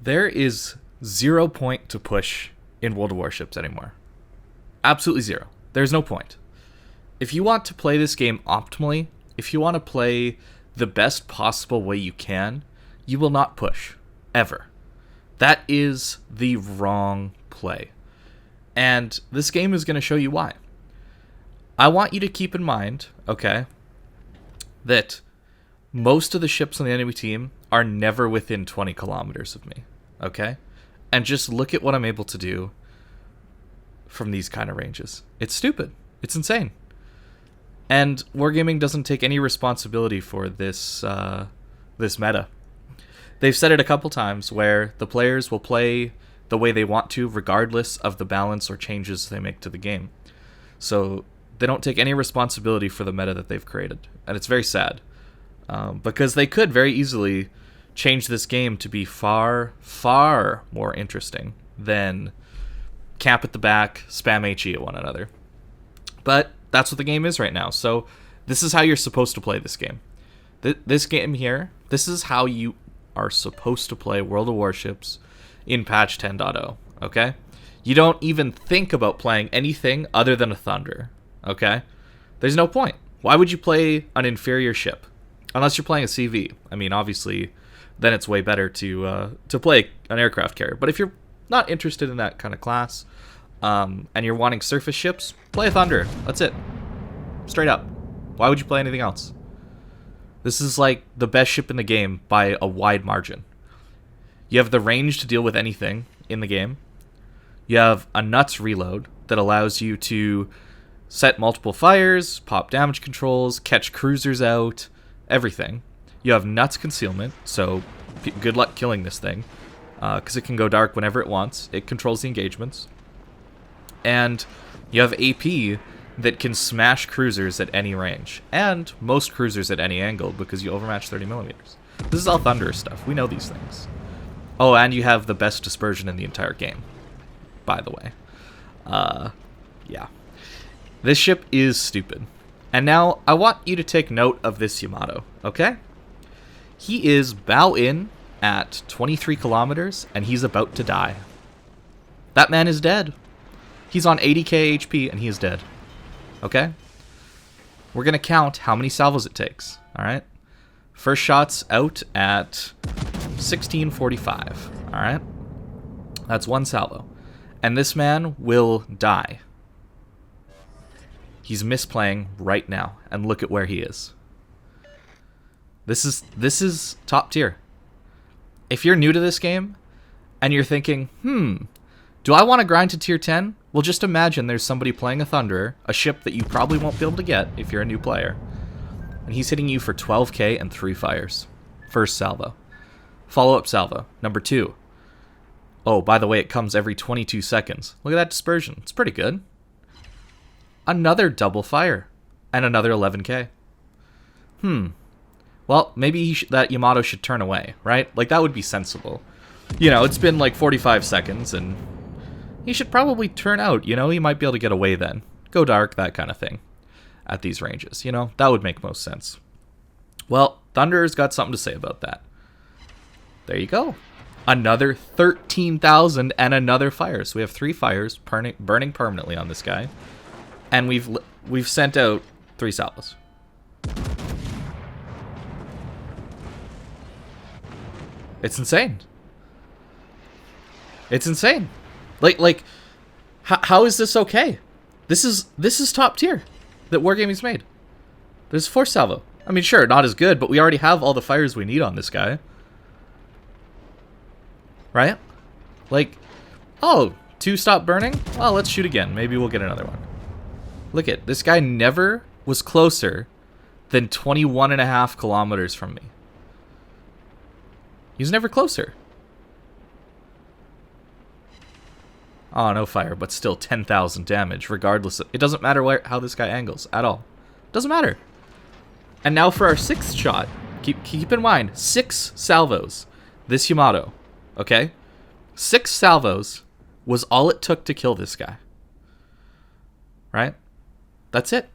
There is 0 point to push in World of Warships anymore. Absolutely zero. There's no point. If you want to play this game optimally, if you want to play the best possible way you can, you will not push. Ever. That is the wrong play. And this game is going to show you why. I want you to keep in mind, okay, that most of the ships on the enemy team are never within 20 kilometers of me, okay? And just look at what I'm able to do from these kind of ranges. It's stupid. It's insane. And Wargaming doesn't take any responsibility for this this meta. They've said it a couple times where the players will play the way they want to regardless of the balance or changes they make to the game. So they don't take any responsibility for the meta that they've created. And it's very sad. Because they could very easily change this game to be far, far more interesting than camp at the back, spam HE at one another. But that's what the game is right now. So this is how you're supposed to play this game. This game here, this is how you are supposed to play World of Warships in patch 10.0, okay? You don't even think about playing anything other than a Thunder, okay? There's no point. Why would you play an inferior ship? Unless you're playing a CV. I mean, obviously, then it's way better to play an aircraft carrier. But if you're not interested in that kind of class, and you're wanting surface ships, play a Thunder. That's it. Straight up. Why would you play anything else? This is like the best ship in the game by a wide margin. You have the range to deal with anything in the game. You have a nuts reload that allows you to set multiple fires, pop damage controls, catch cruisers out, everything. You have nuts concealment, so good luck killing this thing, because it can go dark whenever it wants. It controls the engagements. And you have AP that can smash cruisers at any range, and most cruisers at any angle, because you overmatch 30mm. This is all Thunder stuff. We know these things. Oh, and you have the best dispersion in the entire game, by the way. Yeah. This ship is stupid. And now, I want you to take note of this Yamato, okay? He is bow in at 23 kilometers, and he's about to die. That man is dead. He's on 80k HP, and he is dead. Okay? We're going to count how many salvos it takes, alright? First shot's out at 1645, alright? That's one salvo. And this man will die. He's misplaying right now, and look at where he is. This is top tier. If you're new to this game, and you're thinking, do I want to grind to tier 10? Well, just imagine there's somebody playing a Thunderer, a ship that you probably won't be able to get if you're a new player, and he's hitting you for 12k and 3 fires. First salvo. Follow-up salvo. Number 2. Oh, by the way, it comes every 22 seconds. Look at that dispersion. It's pretty good. Another double fire. And another 11k. Well, maybe that Yamato should turn away, right? Like, that would be sensible. You know, it's been like 45 seconds, and he should probably turn out, you know? He might be able to get away then. Go dark, that kind of thing. At these ranges, you know? That would make most sense. Well, Thunder's got something to say about that. There you go. Another 13,000 and another fire. So we have 3 fires burning permanently on this guy. And we've sent out 3 salvos. It's insane. It's insane. Like, how is this okay? This is top tier that Wargaming's made. There's 4 salvo. I mean, sure, not as good, but we already have all the fires we need on this guy. Right? Like, oh, 2 stop burning? Well, let's shoot again. Maybe we'll get another one. Look at, this guy never was closer than 21.5 kilometers from me. He's never closer. Oh, no fire, but still 10,000 damage, regardless. It doesn't matter how this guy angles at all. Doesn't matter. And now for our 6th shot. Keep in mind, 6 salvos. This Yamato. Okay? 6 salvos was all it took to kill this guy. Right? That's it.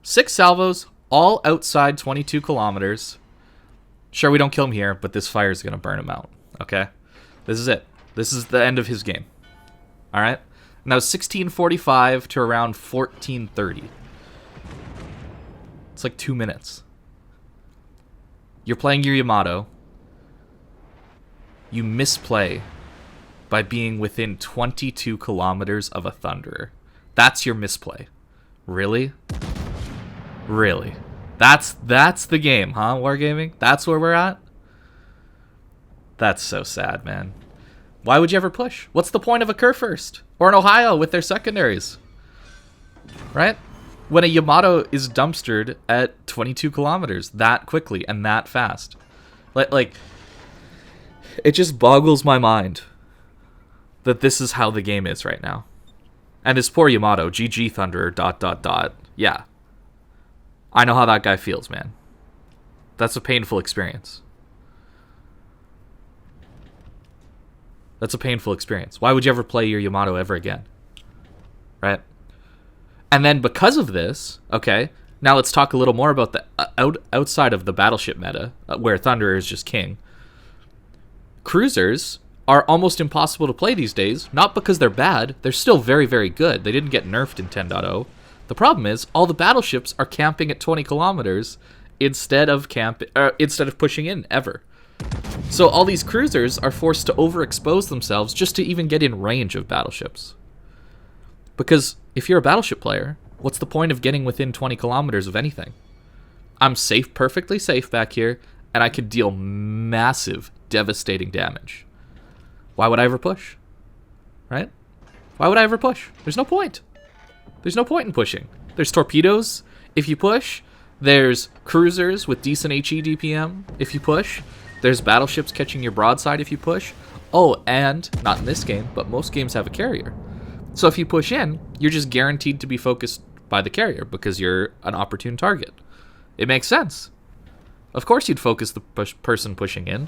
6 salvos, all outside 22 kilometers. Sure, we don't kill him here, but this fire is going to burn him out. Okay? This is it. This is the end of his game. All right? And that was 1645 to around 1430. It's like 2 minutes. You're playing your Yamato. You misplay by being within 22 kilometers of a Thunderer. That's your misplay. Really? Really? That's the game, huh, Wargaming? That's where we're at? That's so sad, man. Why would you ever push? What's the point of a Kurfürst? Or an Ohio with their secondaries? Right? When a Yamato is dumpstered at 22 kilometers that quickly and that fast. Like, it just boggles my mind that this is how the game is right now. And his poor Yamato, GG Thunderer, ... Yeah. I know how that guy feels, man. That's a painful experience. That's a painful experience. Why would you ever play your Yamato ever again? Right? And then because of this, okay, now let's talk a little more about the outside of the Battleship meta, where Thunderer is just king. Cruisers are almost impossible to play these days, not because they're bad, they're still very, very good. They didn't get nerfed in 10.0. The problem is, all the battleships are camping at 20 kilometers instead of pushing in ever. So all these cruisers are forced to overexpose themselves just to even get in range of battleships. Because if you're a battleship player, what's the point of getting within 20 kilometers of anything? I'm safe, perfectly safe back here, and I could deal massive, devastating damage. Why would I ever push? Right? Why would I ever push? There's no point. There's no point in pushing. There's torpedoes if you push. There's cruisers with decent HE DPM if you push. There's battleships catching your broadside if you push. Oh, and, not in this game, but most games have a carrier. So if you push in, you're just guaranteed to be focused by the carrier because you're an opportune target. It makes sense. Of course you'd focus the person pushing in,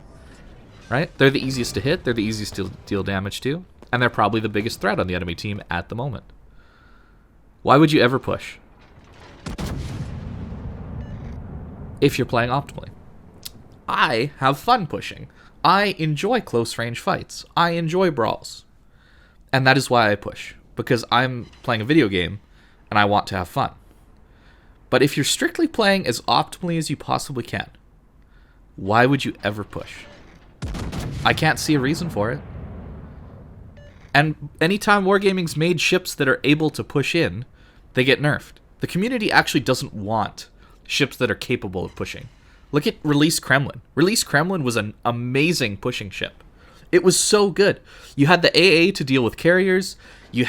right? They're the easiest to hit, they're the easiest to deal damage to, and they're probably the biggest threat on the enemy team at the moment. Why would you ever push? If you're playing optimally. I have fun pushing. I enjoy close range fights. I enjoy brawls. And that is why I push. Because I'm playing a video game and I want to have fun. But if you're strictly playing as optimally as you possibly can, why would you ever push? I can't see a reason for it. And anytime Wargaming's made ships that are able to push in, they get nerfed. The community actually doesn't want ships that are capable of pushing. Look at Release Kremlin. Release Kremlin was an amazing pushing ship. It was so good. You had the AA to deal with carriers. You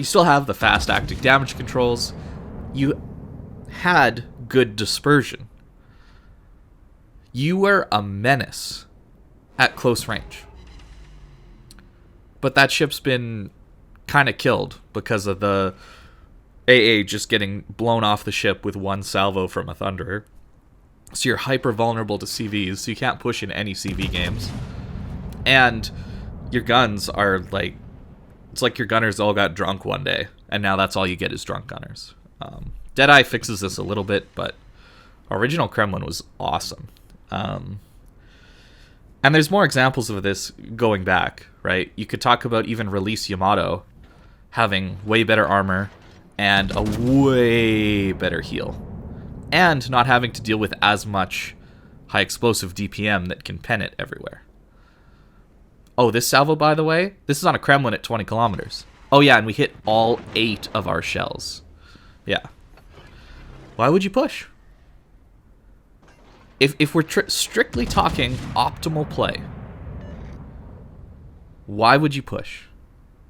still have the fast acting damage controls. You had good dispersion. You were a menace at close range. But that ship's been kind of killed because of the AA just getting blown off the ship with one salvo from a Thunderer. So you're hyper vulnerable to CVs, so you can't push in any CV games. And your guns are like... It's like your gunners all got drunk one day, and now that's all you get is drunk gunners. Deadeye fixes this a little bit, but original Kremlin was awesome. And there's more examples of this going back, right? You could talk about even Release Yamato having way better armor and a way better heal. And not having to deal with as much high explosive DPM that can pen it everywhere. Oh, this salvo, by the way, this is on a Kremlin at 20 kilometers. Oh yeah, and we hit all 8 of our shells. Yeah. Why would you push? If we're strictly talking optimal play, why would you push?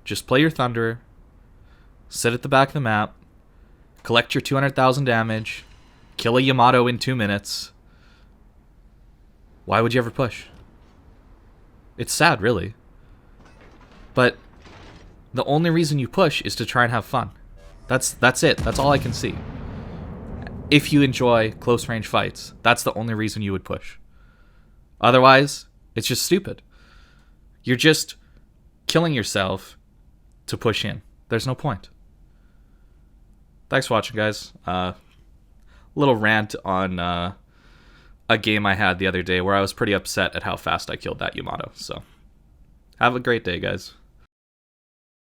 Just play your Thunderer, sit at the back of the map, collect your 200,000 damage, kill a Yamato in 2 minutes. Why would you ever push? It's sad, really. But the only reason you push is to try and have fun. That's it. That's all I can see. If you enjoy close range fights, that's the only reason you would push. Otherwise, it's just stupid. You're just killing yourself to push in. There's no point. Thanks for watching, guys. Little rant on a game I had the other day where I was pretty upset at how fast I killed that Yamato. So, Have a great day, guys.